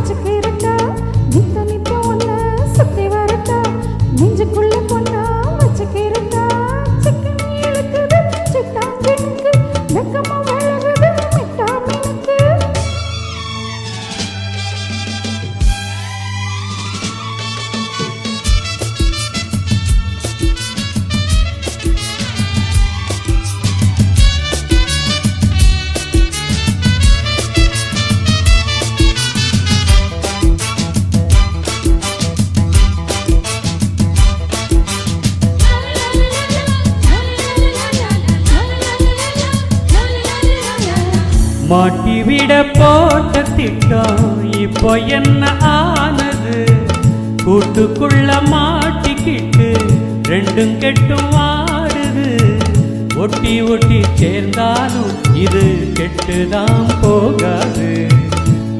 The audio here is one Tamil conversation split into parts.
வச்சுக்கிறட்டா நித்த நித்த ஒன்ன சுத்தி வரட்டா நெஞ்சுக்குள்ள பொண்ணா வச்சுக்கிறட்டா சிக்கன் இழுக்குது சிட்டாஞ்சினுக்கு வெக்கமா வளருது மிட்டா மினுக்கு மாட்டிவிட போட்ட திட்டம் இப்போ என்ன ஆனது கூட்டுக்குள்ள மாட்டிக்கிட்டு ரெண்டும் கெட்டும் ஆடுது ஒட்டி ஒட்டி சேர்ந்தாலும் இது கெட்டுதான் போகாது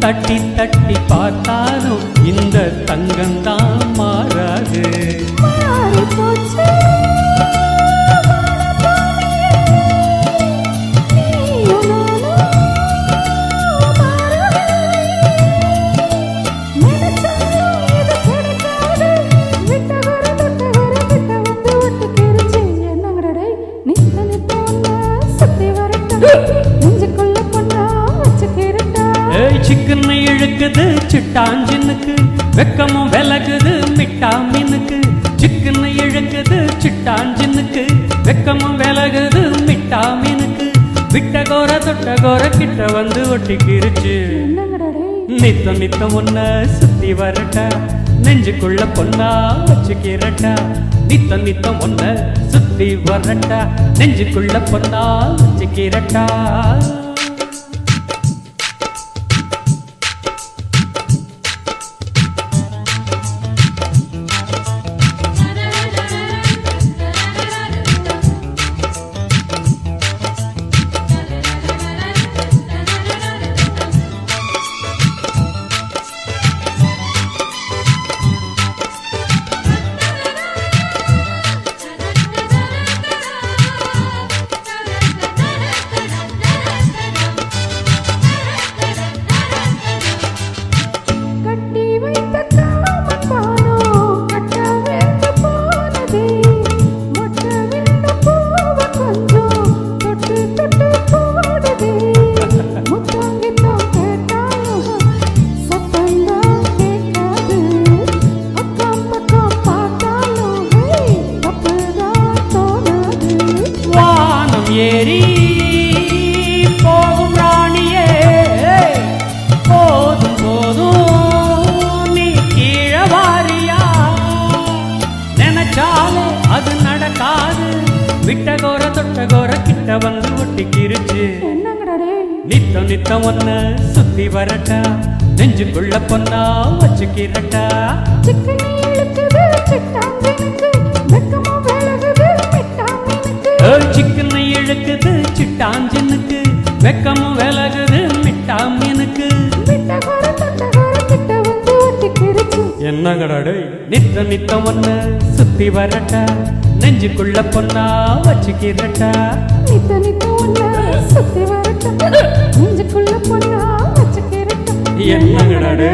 தட்டி தட்டி பார்த்தாலும் இந்த தங்கம்தான் மாறாது மாறி போச்சு சிக்கனை இழுக்குது சிட்டாஞ்சினுக்கு வெக்கமும் விலகுது மிட்டா மீனுக்கு சிக்கனை இழுக்குது சிட்டாஞ்சினுக்கு வெக்கமும் விலகுது மிட்டா மீனுக்கு விட்ட கோர தொட்ட கோர கிட்ட வந்து ஒட்டிக்கிருச்சு நித்தம் நித்தம் ஒன்ன சுத்தி வரட்டா நெஞ்சுக்குள்ள பொண்ணா வச்சுக்கிறட்டா நித்தம் நித்தம் ஒன்ன சுத்தி வரட்டா நெஞ்சுக்குள்ள பொண்ணா வச்சுக்கிறட்டா ஏறி போகும் ராணியே போதும் போதும் நீ கீழே வாரியா நினைச்சாலே அது நடக்காது விட்ட கோர தொட்ட கோர கிட்ட வந்து ஒட்டிக்கிருச்சு நித்தம் நித்தம் ஒன்ன சுத்தி வரட்டா நெஞ்சுக்குள்ள பொண்ணா வச்சுக்கிறட்டா சிக்கனை இழுக்குது சிட்டாஞ்சினுக்கு வெக்கமும் விலகுது மிட்டா மீனுக்கு என்னங்கடாடு நித்த நித்தம் ஒன்னு சுத்தி வரட்டா நெஞ்சுக்குள்ள பொண்ணா வச்சுக்கிறட்டா நித்த நித்த ஒன்ன சுத்தி வரட்டா நெஞ்சுக்குள்ள பொண்ணா வச்சுக்கிறட்டா என்னங்கடாடு